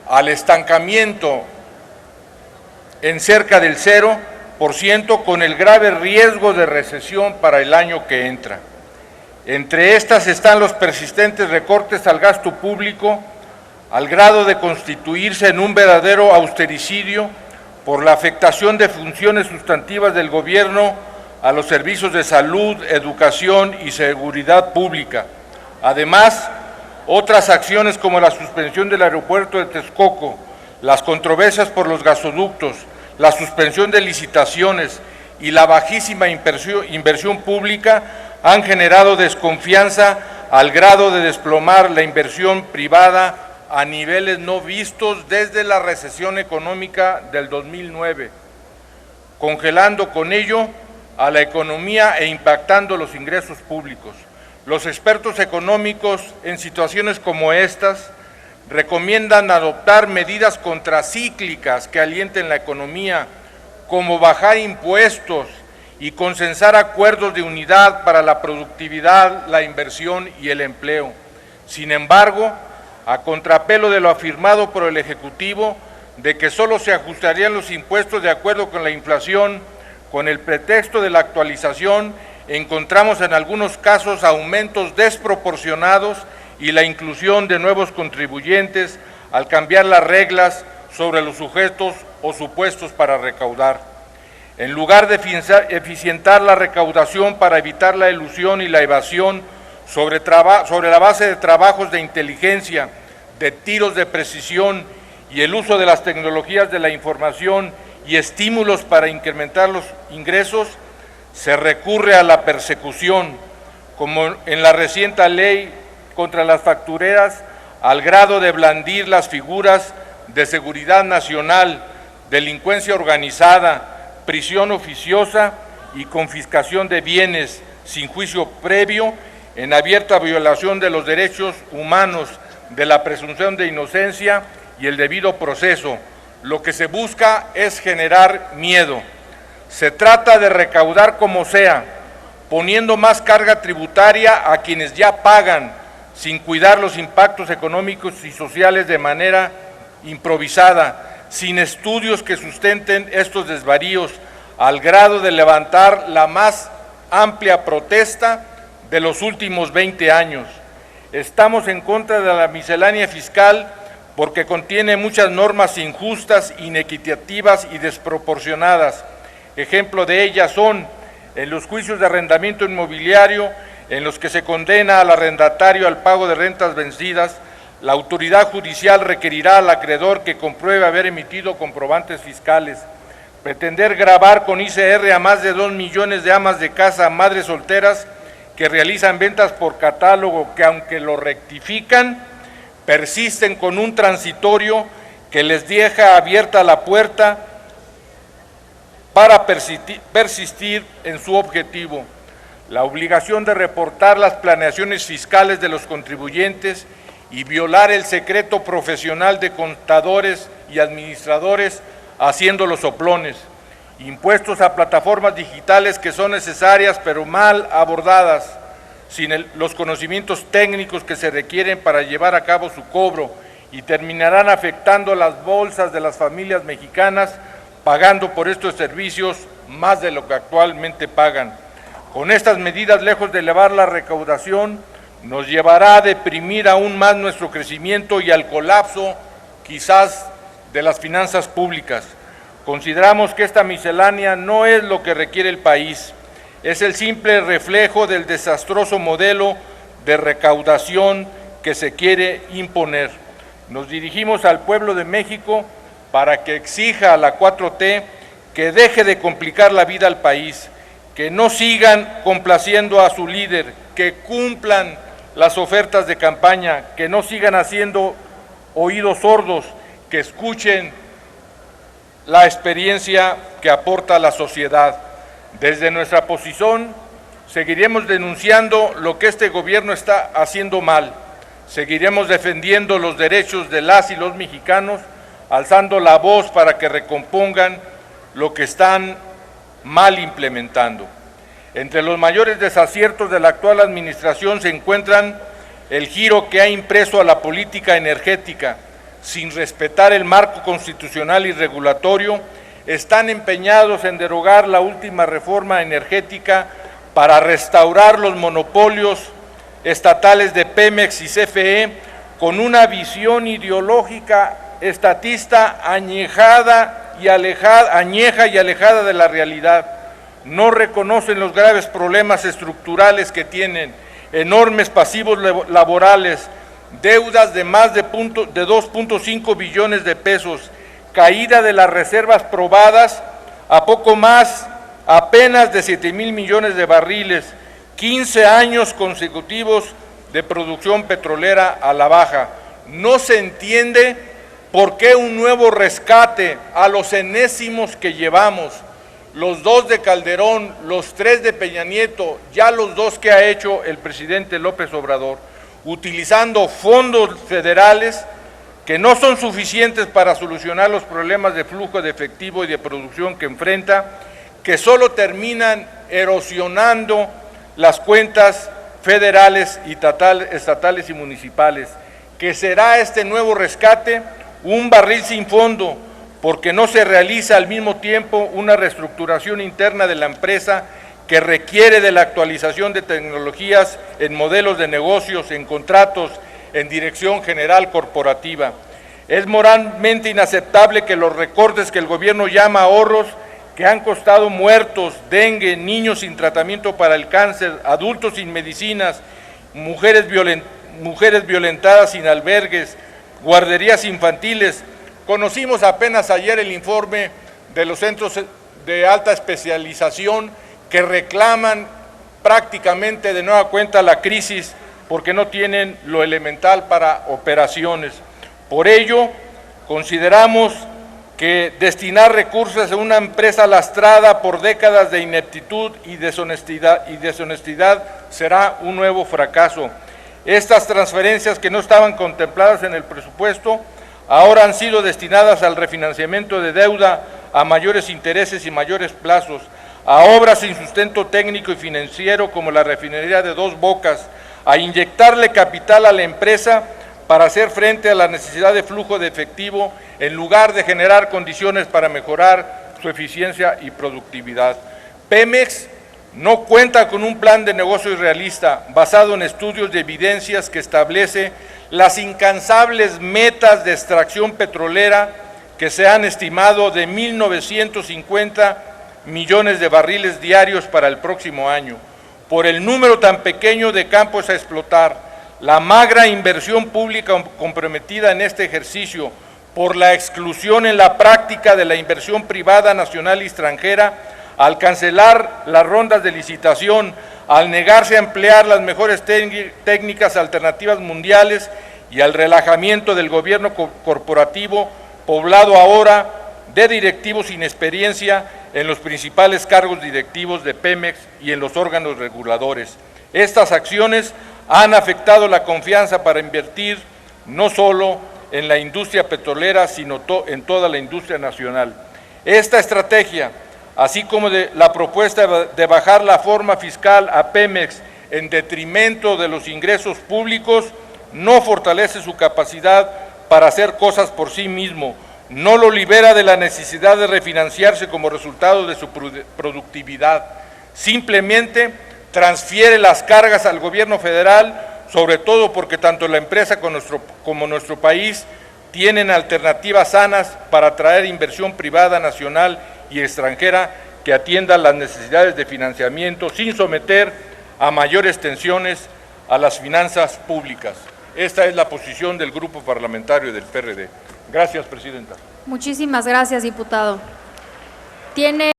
al estancamiento en cerca del 0%, con el grave riesgo de recesión para el año que entra. Entre estas están los persistentes recortes al gasto público, al grado de constituirse en un verdadero austericidio por la afectación de funciones sustantivas del gobierno a los servicios de salud, educación y seguridad pública. Además, otras acciones como la suspensión del aeropuerto de Texcoco, las controversias por los gasoductos, la suspensión de licitaciones y la bajísima inversión pública han generado desconfianza al grado de desplomar la inversión privada a niveles no vistos desde la recesión económica del 2009, congelando con ello a la economía e impactando los ingresos públicos. Los expertos económicos en situaciones como estas recomiendan adoptar medidas contracíclicas que alienten la economía, como bajar impuestos y consensar acuerdos de unidad para la productividad, la inversión y el empleo. Sin embargo, a contrapelo de lo afirmado por el Ejecutivo, de que solo se ajustarían los impuestos de acuerdo con la inflación, con el pretexto de la actualización, encontramos en algunos casos aumentos desproporcionados y la inclusión de nuevos contribuyentes al cambiar las reglas sobre los sujetos o supuestos para recaudar. En lugar de eficientar la recaudación para evitar la elusión y la evasión sobre la base de trabajos de inteligencia, de tiros de precisión y el uso de las tecnologías de la información y estímulos para incrementar los ingresos, se recurre a la persecución, como en la reciente ley contra las factureras, al grado de blandir las figuras de seguridad nacional, delincuencia organizada, prisión oficiosa y confiscación de bienes sin juicio previo, en abierta violación de los derechos humanos, de la presunción de inocencia y el debido proceso. Lo que se busca es generar miedo. Se trata de recaudar como sea, poniendo más carga tributaria a quienes ya pagan, sin cuidar los impactos económicos y sociales de manera improvisada, sin estudios que sustenten estos desvaríos, al grado de levantar la más amplia protesta de los últimos 20 años. Estamos en contra de la miscelánea fiscal porque contiene muchas normas injustas, inequitativas y desproporcionadas. Ejemplo de ellas son en los juicios de arrendamiento inmobiliario, en los que se condena al arrendatario al pago de rentas vencidas, la autoridad judicial requerirá al acreedor que compruebe haber emitido comprobantes fiscales. Pretender gravar con ICR a más de 2 millones de amas de casa, madres solteras, que realizan ventas por catálogo, que aunque lo rectifican, persisten con un transitorio que les deja abierta la puerta para persistir en su objetivo. La obligación de reportar las planeaciones fiscales de los contribuyentes y violar el secreto profesional de contadores y administradores haciendo los soplones. Impuestos a plataformas digitales que son necesarias pero mal abordadas, sin los conocimientos técnicos que se requieren para llevar a cabo su cobro, y terminarán afectando las bolsas de las familias mexicanas, pagando por estos servicios más de lo que actualmente pagan. Con estas medidas, lejos de elevar la recaudación, nos llevará a deprimir aún más nuestro crecimiento y al colapso, quizás, de las finanzas públicas. Consideramos que esta miscelánea no es lo que requiere el país, es el simple reflejo del desastroso modelo de recaudación que se quiere imponer. Nos dirigimos al pueblo de México para que exija a la 4T que deje de complicar la vida al país, que no sigan complaciendo a su líder, que cumplan las ofertas de campaña, que no sigan haciendo oídos sordos, que escuchen la experiencia que aporta la sociedad. Desde nuestra posición seguiremos denunciando lo que este gobierno está haciendo mal, seguiremos defendiendo los derechos de las y los mexicanos, alzando la voz para que recompongan lo que están mal implementando. Entre los mayores desaciertos de la actual administración se encuentran el giro que ha impreso a la política energética, sin respetar el marco constitucional y regulatorio, están empeñados en derogar la última reforma energética para restaurar los monopolios estatales de Pemex y CFE con una visión ideológica estatista añeja y alejada de la realidad. No reconocen los graves problemas estructurales que tienen, enormes pasivos laborales, deudas de más de 2.5 billones de pesos, caída de las reservas probadas a poco más, apenas de 7,000 millones de barriles, 15 años consecutivos de producción petrolera a la baja. No se entiende por qué un nuevo rescate a los enésimos que llevamos, los 2 de Calderón, los 3 de Peña Nieto, ya los 2 que ha hecho el presidente López Obrador, utilizando fondos federales que no son suficientes para solucionar los problemas de flujo de efectivo y de producción que enfrenta, que solo terminan erosionando las cuentas federales y estatales y municipales. Que será este nuevo rescate un barril sin fondo, porque no se realiza al mismo tiempo una reestructuración interna de la empresa que requiere de la actualización de tecnologías en modelos de negocios, en contratos, en dirección general corporativa. Es moralmente inaceptable que los recortes que el gobierno llama ahorros, que han costado muertos, dengue, niños sin tratamiento para el cáncer, adultos sin medicinas, mujeres violentadas sin albergues, guarderías infantiles. Conocimos apenas ayer el informe de los centros de alta especialización que reclaman prácticamente de nueva cuenta la crisis porque no tienen lo elemental para operaciones. Por ello, consideramos que destinar recursos a una empresa lastrada por décadas de ineptitud y deshonestidad será un nuevo fracaso. Estas transferencias que no estaban contempladas en el presupuesto ahora han sido destinadas al refinanciamiento de deuda, a mayores intereses y mayores plazos, a obras sin sustento técnico y financiero como la refinería de Dos Bocas, a inyectarle capital a la empresa para hacer frente a la necesidad de flujo de efectivo en lugar de generar condiciones para mejorar su eficiencia y productividad. Pemex no cuenta con un plan de negocio realista basado en estudios de evidencias que establece las incansables metas de extracción petrolera que se han estimado de 1.950 millones de barriles diarios para el próximo año. Por el número tan pequeño de campos a explotar, la magra inversión pública comprometida en este ejercicio, por la exclusión en la práctica de la inversión privada nacional y extranjera, al cancelar las rondas de licitación, al negarse a emplear las mejores técnicas alternativas mundiales y al relajamiento del gobierno corporativo, poblado ahora de directivos sin experiencia en los principales cargos directivos de Pemex y en los órganos reguladores. Estas acciones han afectado la confianza para invertir no solo en la industria petrolera, sino en toda la industria nacional. Esta estrategia, así como de la propuesta de bajar la forma fiscal a Pemex en detrimento de los ingresos públicos, no fortalece su capacidad para hacer cosas por sí mismo, no lo libera de la necesidad de refinanciarse como resultado de su productividad, simplemente transfiere las cargas al gobierno federal, sobre todo porque tanto la empresa como nuestro país tienen alternativas sanas para atraer inversión privada nacional y extranjera que atienda las necesidades de financiamiento sin someter a mayores tensiones a las finanzas públicas. Esta es la posición del Grupo Parlamentario del PRD. Gracias, Presidenta. Muchísimas gracias, diputado. Tiene